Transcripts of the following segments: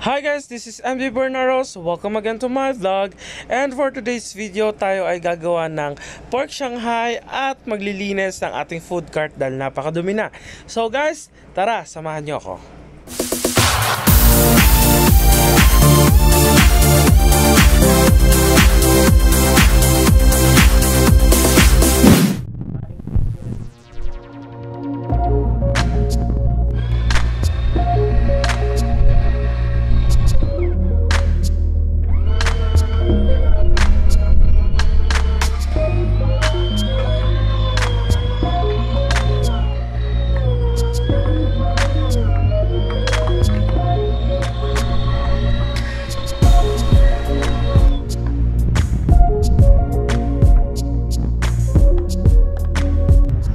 Hi guys, this is MD Bernaros. Welcome again to my vlog. And for today's video, tayo ay gagawa ng pork Shanghai at maglilinis ng ating food cart dahil napakadumi na. So guys, tara, samahan nyo ako.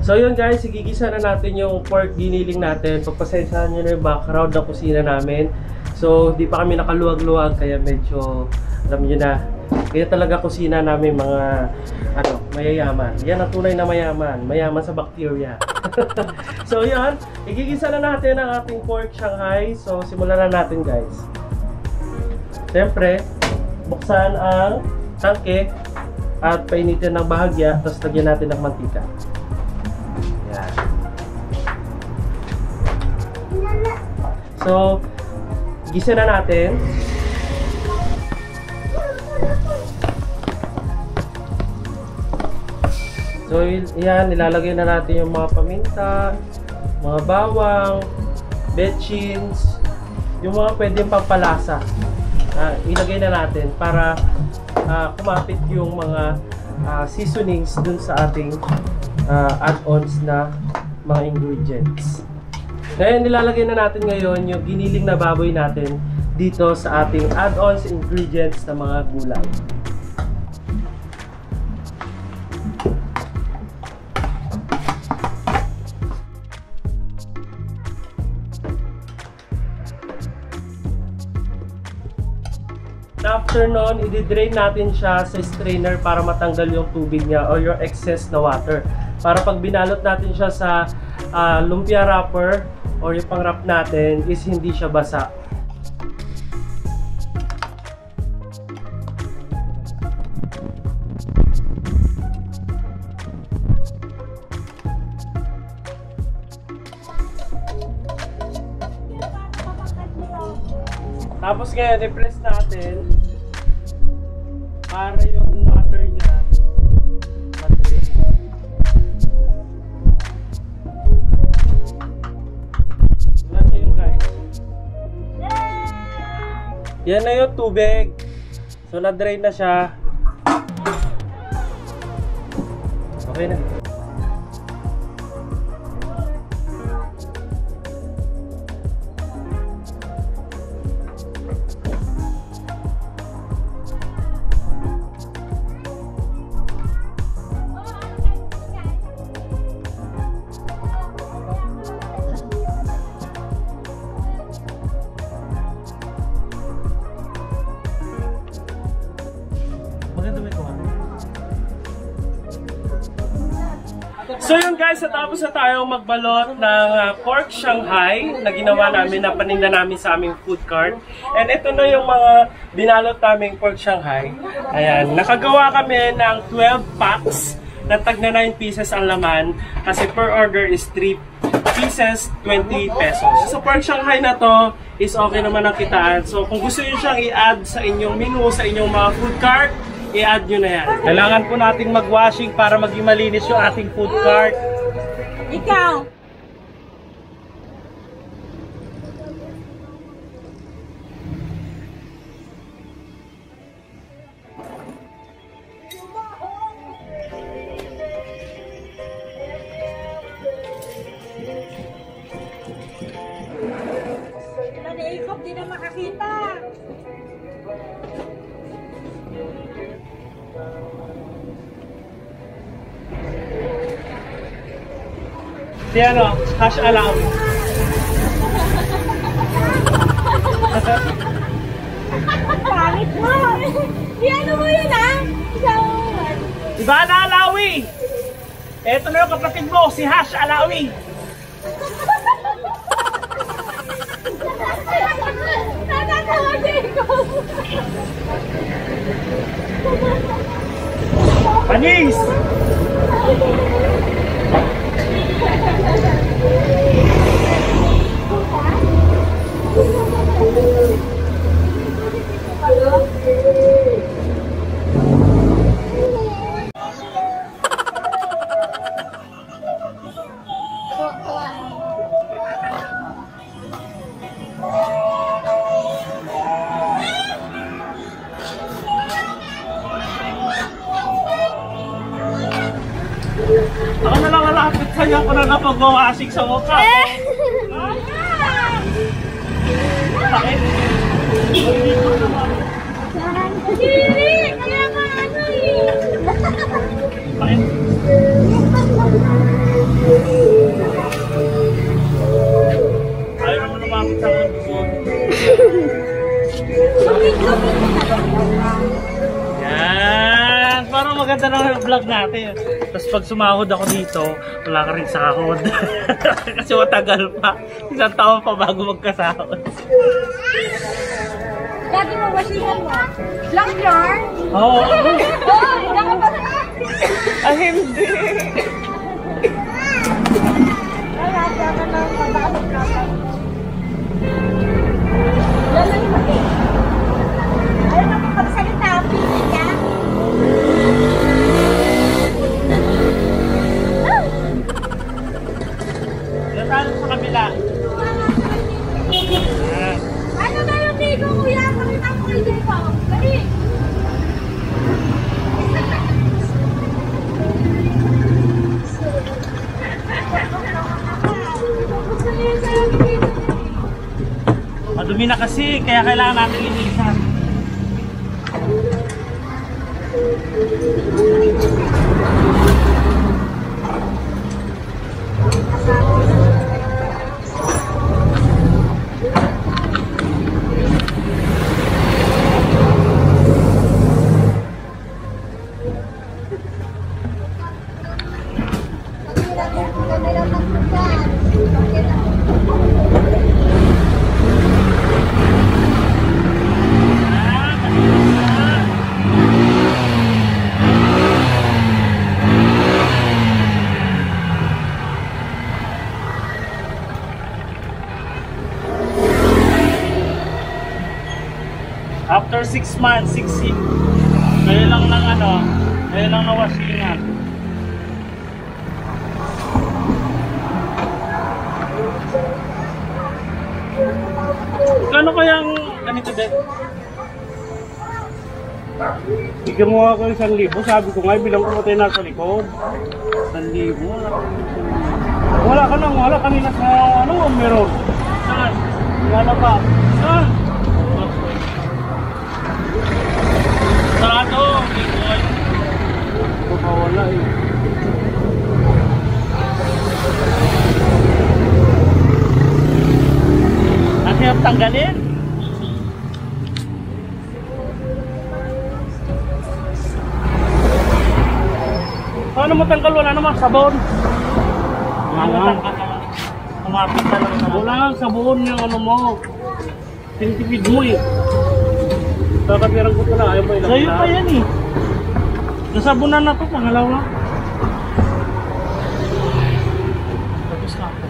So yun guys, igigisa na natin yung pork giniling natin. Pagpasensyahan nyo na yung background ng kusina namin. So di pa kami nakaluwag-luwag kaya medyo alam nyo na. Kaya talaga kusina namin mga mayayaman. Yan ang tunay na mayaman. Mayaman sa bacteria. So yun, igigisa na natin ang ating pork Shanghai. So simulan na natin guys. Siyempre, buksan ang tangke at painitin ng bahagya. Tapos lagyan natin ng mantika. So, gisa na natin. So, yan, nilalagay na natin yung mga paminta, mga bawang, betchins, yung mga pwedeng pampalasa. Ilagay na natin para kumapit yung mga seasonings dun sa ating add-ons na mga ingredients. Ngayon, nilalagay na natin ngayon yung giniling na baboy natin dito sa ating add-ons ingredients na mga gulay. After nun, i-drain natin siya sa strainer para matanggal yung tubig niya or yung excess na water. Para pag binalot natin siya sa lumpia wrapper or yung pang-wrap natin is hindi siya basa. Tapos ngayon, i-press natin para yung water niya mag-drain. Yan na yung tubig. So na-drain na siya. Okay na. So yun guys, natapos na tayong magbalot ng pork Shanghai na ginawa namin, na paninda namin sa aming food cart. And ito na yung mga binalot naming pork Shanghai. Ayan, nakagawa kami ng 12 packs na tag na 9 pieces ang laman kasi per order is 3 pieces, 20 pesos. So pork Shanghai na to is okay naman ang kitaan. So kung gusto nyo siyang i-add sa inyong menu, sa inyong mga food cart, i-add nyo na yan. Kailangan po nating mag-washing para maging malinis yung ating food cart. Ikaw! Nanaikop, di na makakita. Si ano, hash alam. Pangit mo! Di ano mo yun ah? Iba na Alawi! Eto na yung kapatid mo, si Hash Alawi! Natatawa Agis! Ako na lang malapit sa'yo ako na napag-washing sa mukha. Bakit? Hindi! Kaya nga ano eh! Bakit? Ayaw naman lumapit sa akin. Yan! Parang maganda na yung vlog natin. Tapos pag sumahod ako dito, wala ka rin sahod. Kasi matagal pa. Isang taon pa bago magkasahod. Lagi mo wasingan mo. Lang yarn? Oo. Oh, lang ba? Ay, hindi. Kaya ka na lang pabasok na ka. Lalo yung mati. Ayaw na kung magsalita, pinig ka. Nasaan sa kabila? Ano na yung ligo, kuya? Pakita mo kay Diego. Dali. Madumi na kasi, kaya kailangan natin linisan. After 6 months, 6 years, kayo lang ng ano, kayo lang na wasingan. Kano kayang ganito din? Bigyan mo ako 1,000. Sabi ko nga, bilang ko tayo nasa likod. 1,000. Wala ka nang, wala kanina sa ano, meron. Saan? Wala pa. Saan? Sarado, Bikoy. Baka wala eh. Ang hirap tanggalin. Paano matanggal? Wala naman sabon. Kumapit talaga sabon. Wala nga sabon yung ano mo. Tinitipid mo eh. Kakapiran ko ito na, ayaw pa ilang. Sa'yo pa yan eh. Nasabunan na ito, pangalawa. Tapos na ako.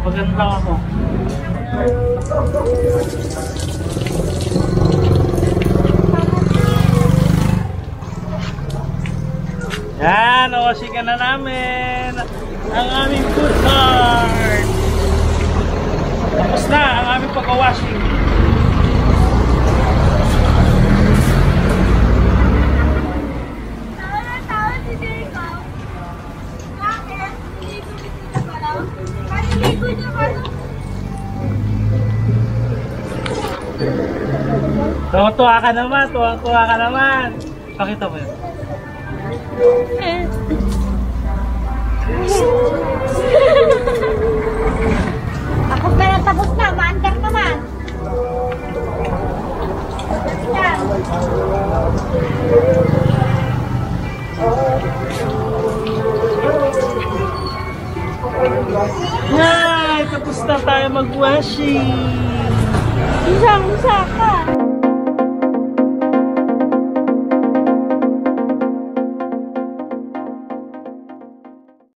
Paganda ako. Yan, nawasikan na namin ang aming food cart. Tapos na ang aming pagkawashing. Tuwa ka naman, tuwa ka naman. Pakita mo yun. Ako pala tapos na, maandar naman. Yan. Hi! Tapos na tayo mag-washing. Isang ka.